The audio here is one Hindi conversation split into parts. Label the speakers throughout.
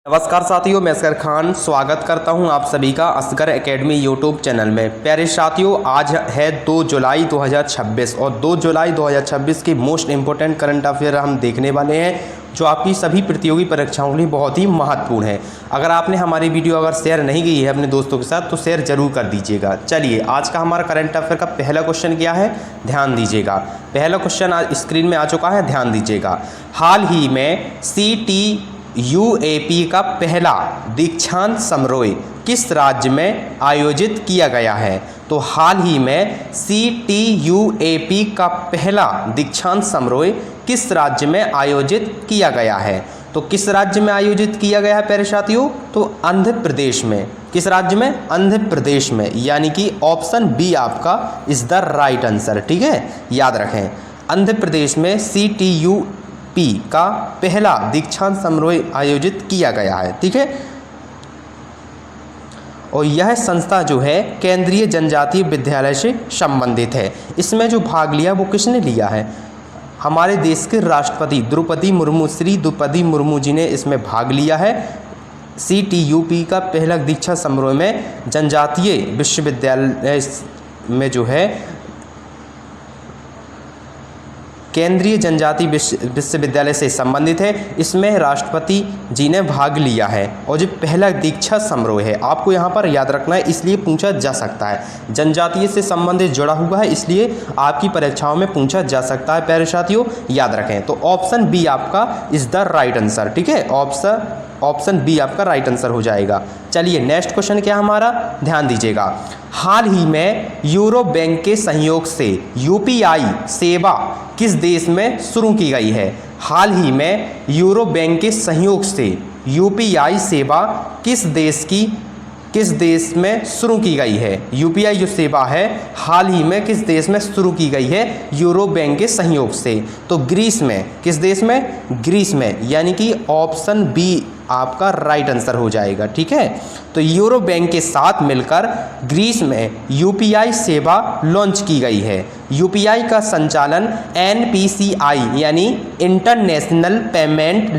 Speaker 1: नमस्कार साथियों, मैं असगर खान स्वागत करता हूं आप सभी का असगर एकेडमी यूट्यूब चैनल में। प्यारे साथियों, आज है 2 जुलाई 2026 और 2 जुलाई 2026 की मोस्ट इम्पोर्टेंट करंट अफेयर हम देखने वाले हैं जो आपकी सभी प्रतियोगी परीक्षाओं के लिए बहुत ही महत्वपूर्ण है। अगर आपने हमारी वीडियो अगर शेयर नहीं की है अपने दोस्तों के साथ तो शेयर जरूर कर दीजिएगा। चलिए, आज का हमारा करंट अफेयर का पहला क्वेश्चन क्या है, ध्यान दीजिएगा। पहला क्वेश्चन आज स्क्रीन में आ चुका है, ध्यान दीजिएगा। हाल ही में CTUAP का पहला दीक्षांत समारोह किस राज्य में आयोजित किया गया है? तो हाल ही में CTUAP का पहला दीक्षांत समारोह किस राज्य में आयोजित किया गया है? तो किस राज्य में आयोजित किया गया है प्यारे साथियों? तो आंध्र प्रदेश में। किस राज्य में? आंध्र प्रदेश में, यानी कि ऑप्शन बी आपका इज द राइट आंसर। ठीक है, याद रखें, आंध्र प्रदेश में CTUAP का पहला दीक्षांत समारोह आयोजित किया गया है। ठीक है, और यह संस्था जो है केंद्रीय जनजातीय विद्यालय से संबंधित है। इसमें जो भाग लिया वो किसने लिया है? हमारे देश के राष्ट्रपति द्रौपदी मुर्मू, श्री द्रौपदी मुर्मू जी ने इसमें भाग लिया है। CTUAP का पहला दीक्षांत समारोह में जनजातीय विश्वविद्यालय में जो है केंद्रीय जनजातीय विश्वविद्यालय से संबंधित है। इसमें राष्ट्रपति जी ने भाग लिया है और जो पहला दीक्षांत समारोह है आपको यहाँ पर याद रखना है, इसलिए पूछा जा सकता है। जनजातीय से संबंधित जुड़ा हुआ है, इसलिए आपकी परीक्षाओं में पूछा जा सकता है प्यारे साथियों, याद रखें। तो ऑप्शन बी आपका इज द राइट आंसर। ठीक है, ऑप्शन बी आपका राइट आंसर हो जाएगा। चलिए, नेक्स्ट क्वेश्चन क्या हमारा, ध्यान दीजिएगा। हाल ही में यूरो बैंक के सहयोग से UPI सेवा किस देश में शुरू की गई है? हाल ही में यूरो बैंक के सहयोग से UPI सेवा किस देश में शुरू की गई है? UPI जो सेवा है हाल ही में किस देश में शुरू की गई है यूरो बैंक के सहयोग से? तो ग्रीस में। किस देश में? ग्रीस में, यानी कि ऑप्शन बी आपका राइट आंसर हो जाएगा। ठीक है, तो यूरो बैंक के साथ मिलकर ग्रीस में UPI सेवा लॉन्च की गई है। UPI का संचालन NPCI यानी इंटरनेशनल पेमेंट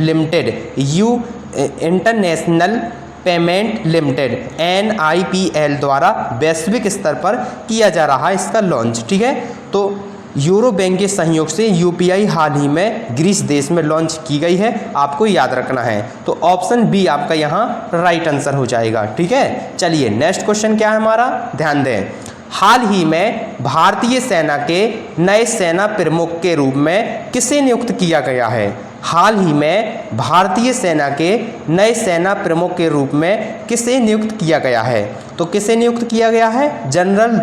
Speaker 1: लिमिटेड NIPL द्वारा वैश्विक स्तर पर किया जा रहा है इसका लॉन्च। ठीक है, तो यूरो बैंक के सहयोग से UPI हाल ही में ग्रीस देश में लॉन्च की गई है, आपको याद रखना है। तो ऑप्शन बी आपका यहाँ राइट आंसर हो जाएगा। ठीक है, चलिए नेक्स्ट क्वेश्चन क्या है हमारा, ध्यान दें। हाल ही में भारतीय सेना के नए सेना प्रमुख के रूप में किसे नियुक्त किया गया है? हाल ही में भारतीय सेना के नए सेना प्रमुख के रूप में किसे नियुक्त किया गया है? तो किसे नियुक्त किया गया है? जनरल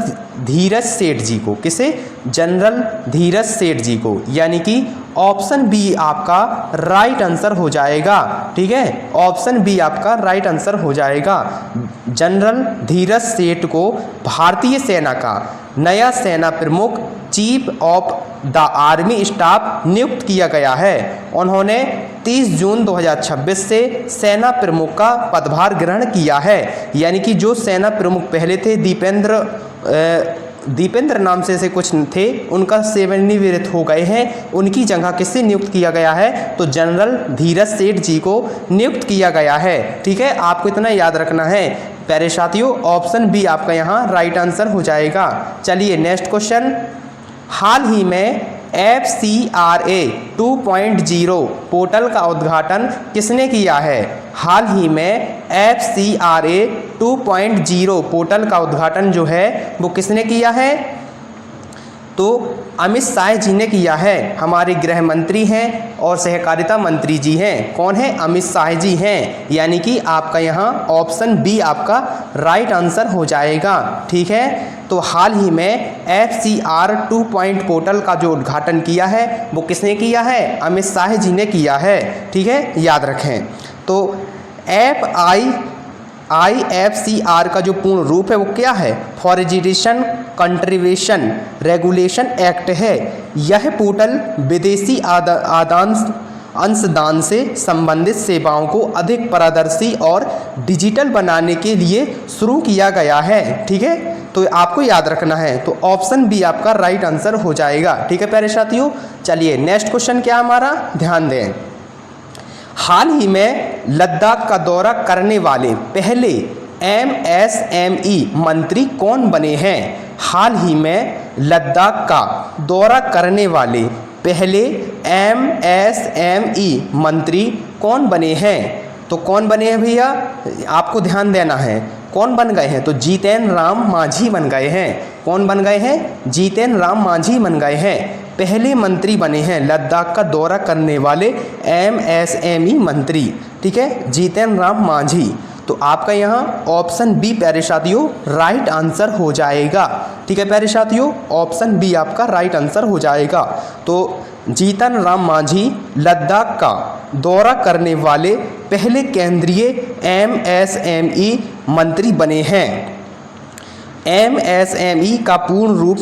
Speaker 1: धीरज सेठ जी को। किसे? जनरल धीरज सेठ जी को, यानी कि ऑप्शन बी आपका राइट आंसर हो जाएगा। ठीक है, ऑप्शन बी आपका राइट आंसर हो जाएगा। जनरल धीरज सेठ को भारतीय सेना का नया सेना प्रमुख, chief of the army staff नियुक्त किया गया है। उन्होंने 30 जून 2026 से सेना प्रमुख का पदभार ग्रहण किया है, यानी कि जो सेना प्रमुख पहले थे दीपेंद्र नाम से कुछ थे, उनका सेवानिवृत्त हो गए हैं। उनकी जगह किससे नियुक्त किया गया है? तो जनरल धीरज सेठ जी को नियुक्त किया गया है। ठीक है, आपको इतना याद रखना है प्यारे साथियों, ऑप्शन बी आपका यहाँ राइट आंसर हो जाएगा। चलिए नेक्स्ट क्वेश्चन। हाल ही में FCRA 2.0 पोर्टल का उद्घाटन किसने किया है? हाल ही में FCRA 2.0 पोर्टल का उद्घाटन जो है वो किसने किया है? तो अमित शाह जी ने किया है। हमारे गृह मंत्री हैं और सहकारिता मंत्री जी हैं। कौन है? अमित शाह जी हैं, यानी कि आपका यहाँ ऑप्शन बी आपका राइट आंसर हो जाएगा। ठीक है, तो हाल ही में FCR 2.0 पोर्टल का जो उद्घाटन किया है वो किसने किया है? अमित शाह जी ने किया है। ठीक है, याद रखें। तो IFCR का जो पूर्ण रूप है वो क्या है? फॉरेजिटेशन कंट्रीब्यूशन रेगुलेशन एक्ट है। यह पोर्टल विदेशी अंशदान से संबंधित सेवाओं को अधिक पारदर्शी और डिजिटल बनाने के लिए शुरू किया गया है। ठीक है, तो आपको याद रखना है। तो ऑप्शन बी आपका राइट आंसर हो जाएगा। ठीक है प्यारे साथियों, चलिए नेक्स्ट क्वेश्चन क्या हमारा, ध्यान दें। हाल ही में लद्दाख का दौरा करने वाले पहले MSME मंत्री कौन बने हैं? हाल ही में लद्दाख का दौरा करने वाले पहले MSME मंत्री कौन बने हैं? तो कौन बने हैं भैया, आपको ध्यान देना है। कौन बन गए हैं? तो जितेंद्र राम मांझी बन गए हैं। कौन बन गए हैं? जितेंद्र राम मांझी बन गए हैं। पहले मंत्री बने हैं लद्दाख का दौरा करने वाले MSME मंत्री, ठीक है, जितेंद्र राम मांझी। तो आपका यहाँ ऑप्शन बी प्यारे साथियों राइट आंसर हो जाएगा। ठीक है प्यारे साथियों, ऑप्शन बी आपका राइट आंसर हो जाएगा। तो जीतन राम मांझी लद्दाख का दौरा करने वाले पहले केंद्रीय MSME मंत्री बने हैं। MSME का पूर्ण रूप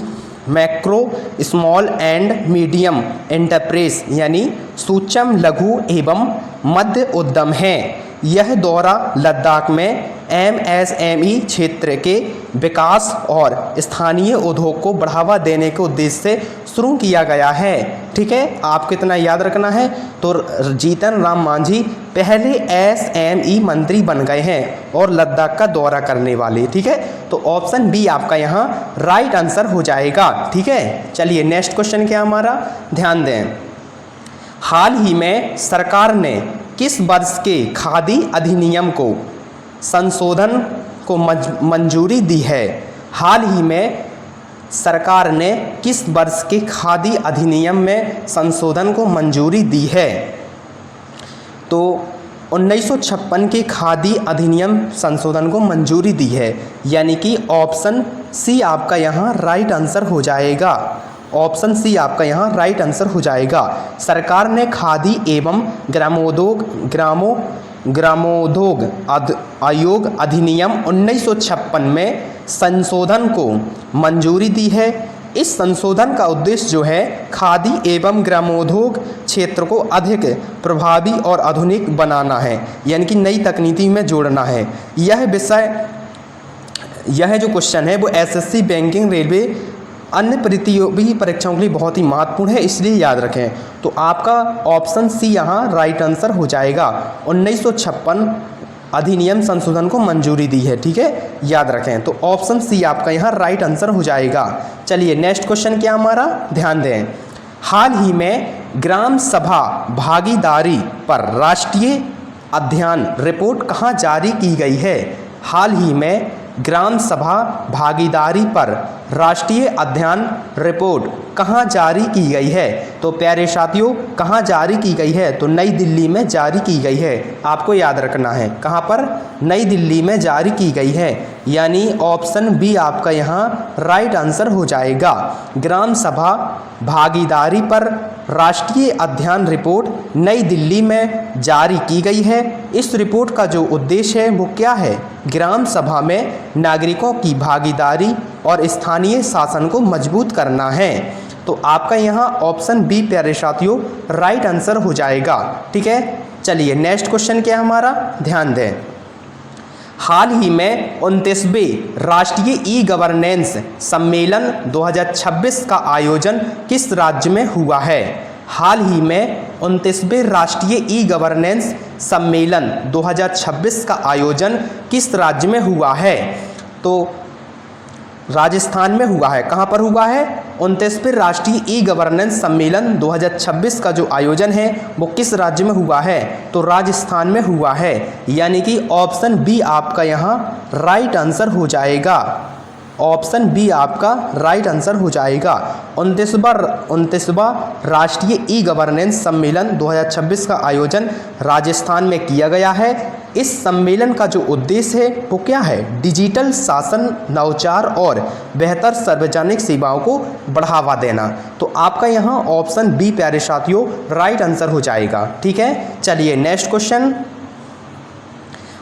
Speaker 1: macro small and medium enterprise यानी सूक्ष्म लघु एवं मध्य उद्यम है। यह दौरा लद्दाख में MSME क्षेत्र के विकास और स्थानीय उद्योग को बढ़ावा देने के उद्देश्य से शुरू किया गया है। ठीक है, आपको इतना याद रखना है। तो जीतन राम मांझी पहले SME मंत्री बन गए हैं और लद्दाख का दौरा करने वाले। ठीक है, तो ऑप्शन बी आपका यहाँ राइट आंसर हो जाएगा। ठीक है, चलिए नेक्स्ट क्वेश्चन क्या हमारा, ध्यान दें। हाल ही में सरकार ने किस वर्ष के खादी अधिनियम को संशोधन को मंजूरी दी है? हाल ही में सरकार ने किस वर्ष के खादी अधिनियम में संशोधन को मंजूरी दी है? तो 1956 के खादी अधिनियम संशोधन को मंजूरी दी है, यानी कि ऑप्शन सी आपका यहाँ राइट आंसर हो जाएगा। ऑप्शन सी आपका यहाँ राइट आंसर हो जाएगा। सरकार ने खादी एवं ग्रामोद्योग आयोग अधिनियम 1956 में संशोधन को मंजूरी दी है। इस संशोधन का उद्देश्य जो है खादी एवं ग्रामोद्योग क्षेत्र को अधिक प्रभावी और आधुनिक बनाना है, यानी कि नई तकनीकी में जोड़ना है। यह जो क्वेश्चन है वो SSC बैंकिंग रेलवे अन्य प्रतियोगी परीक्षाओं के लिए बहुत ही महत्वपूर्ण है, इसलिए याद रखें। तो आपका ऑप्शन सी यहाँ राइट आंसर हो जाएगा। 1956 अधिनियम संशोधन को मंजूरी दी है। ठीक है, याद रखें। तो ऑप्शन सी आपका यहाँ राइट आंसर हो जाएगा। चलिए नेक्स्ट क्वेश्चन क्या हमारा, ध्यान दें। हाल ही में ग्राम सभा भागीदारी पर राष्ट्रीय अध्ययन रिपोर्ट कहाँ जारी की गई है? हाल ही में ग्राम सभा भागीदारी पर राष्ट्रीय अध्ययन रिपोर्ट कहाँ जारी की गई है? तो प्यारे साथियों कहाँ जारी की गई है? तो नई दिल्ली में जारी की गई है। आपको याद रखना है कहाँ पर, नई दिल्ली में जारी की गई है, यानी ऑप्शन बी आपका यहाँ राइट आंसर हो जाएगा। ग्राम सभा भागीदारी पर राष्ट्रीय अध्ययन रिपोर्ट नई दिल्ली में जारी की गई है। इस रिपोर्ट का जो उद्देश्य है वो क्या है? ग्राम सभा में नागरिकों की भागीदारी और स्थानीय शासन को मजबूत करना है। तो आपका यहाँ ऑप्शन बी प्यारे साथियों राइट आंसर हो जाएगा। ठीक है, चलिए नेक्स्ट क्वेश्चन क्या हमारा, ध्यान दें। हाल ही में 29वें राष्ट्रीय ई गवर्नेंस सम्मेलन 2026 का आयोजन किस राज्य में हुआ है? हाल ही में 29वें राष्ट्रीय ई गवर्नेंस सम्मेलन 2026 का आयोजन किस राज्य में हुआ है? तो राजस्थान में हुआ है। कहाँ पर हुआ है? 29वें राष्ट्रीय ई गवर्नेंस सम्मेलन 2026 का जो आयोजन है वो किस राज्य में हुआ है? तो राजस्थान में हुआ है, यानी कि ऑप्शन बी आपका यहाँ राइट आंसर हो जाएगा। ऑप्शन बी आपका राइट आंसर हो जाएगा। 29वां राष्ट्रीय ई गवर्नेंस सम्मेलन 2026 का आयोजन राजस्थान में किया गया है। इस सम्मेलन का जो उद्देश्य है वो क्या है? डिजिटल शासन, नवाचार और बेहतर सार्वजनिक सेवाओं को बढ़ावा देना। तो आपका यहाँ ऑप्शन बी प्यारे साथियों राइट आंसर हो जाएगा। ठीक है, चलिए नेक्स्ट क्वेश्चन।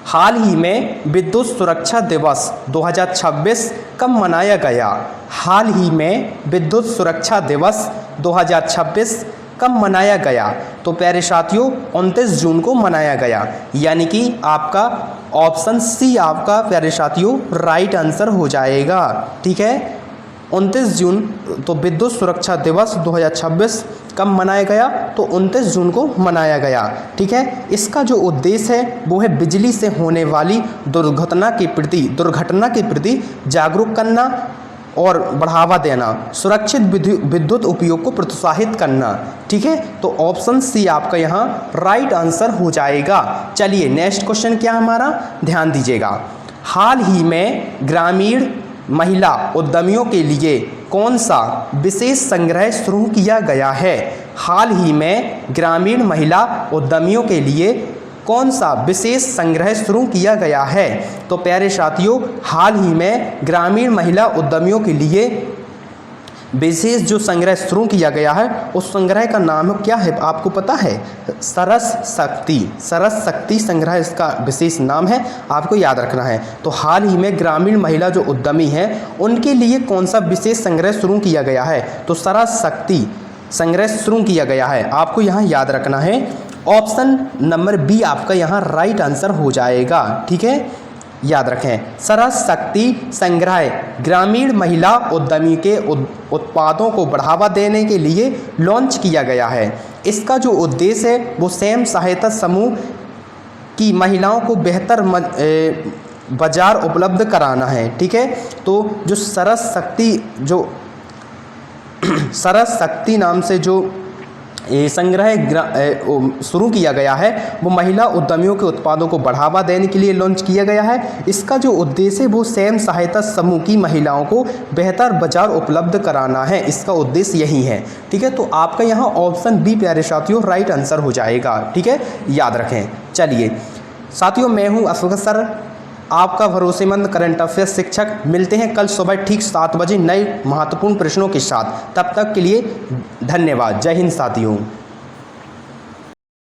Speaker 1: हाल ही में विद्युत सुरक्षा दिवस 2026 कब मनाया गया? हाल ही में विद्युत सुरक्षा दिवस 2026 कब मनाया गया? तो प्यारे साथियों 29 जून को मनाया गया, यानी कि आपका ऑप्शन सी आपका प्यारे साथियों राइट आंसर हो जाएगा। ठीक है, 29 जून तो विद्युत सुरक्षा दिवस 2026 कब मनाया गया? तो 29 जून को मनाया गया। ठीक है, इसका जो उद्देश्य है वो है बिजली से होने वाली दुर्घटना के प्रति जागरूक करना और बढ़ावा देना, सुरक्षित विद्युत उपयोग को प्रोत्साहित करना। ठीक है, तो ऑप्शन सी आपका यहाँ राइट आंसर हो जाएगा। चलिए नेक्स्ट क्वेश्चन क्या हमारा, ध्यान दीजिएगा। हाल ही में ग्रामीण महिला उद्यमियों के लिए कौन सा विशेष संग्रह शुरू किया गया है? हाल ही में ग्रामीण महिला उद्यमियों के लिए कौन सा विशेष संग्रह शुरू किया गया है? तो प्यारे साथियों, हाल ही में ग्रामीण महिला उद्यमियों के लिए विशेष जो संग्रह शुरू किया गया है उस संग्रह का नाम क्या है आपको पता है? सरस शक्ति संग्रह इसका विशेष नाम है, आपको याद रखना है। तो हाल ही में ग्रामीण महिला जो उद्यमी हैं उनके लिए कौन सा विशेष संग्रह शुरू किया गया है? तो सरस शक्ति संग्रह शुरू किया गया है, आपको यहाँ याद रखना है। ऑप्शन नंबर बी आपका यहाँ राइट आंसर हो जाएगा। ठीक है, याद रखें, सरस शक्ति संग्रह ग्रामीण महिला उद्यमी के उत्पादों को बढ़ावा देने के लिए लॉन्च किया गया है। इसका जो उद्देश्य है वो स्वयं सहायता समूह की महिलाओं को बेहतर बाजार उपलब्ध कराना है। ठीक है, तो जो सरस शक्ति नाम से जो संग्रह शुरू किया गया है वो महिला उद्यमियों के उत्पादों को बढ़ावा देने के लिए लॉन्च किया गया है। इसका जो उद्देश्य है वो स्वयं सहायता समूह की महिलाओं को बेहतर बाजार उपलब्ध कराना है, इसका उद्देश्य यही है। ठीक है, तो आपका यहाँ ऑप्शन बी प्यारे साथियों राइट आंसर हो जाएगा। ठीक है, याद रखें। चलिए साथियों, मैं हूँ असगत सर, आपका भरोसेमंद करंट अफेयर्स शिक्षक। मिलते हैं कल सुबह ठीक 7 बजे नए महत्वपूर्ण प्रश्नों के साथ। तब तक के लिए धन्यवाद। जय हिंद साथियों।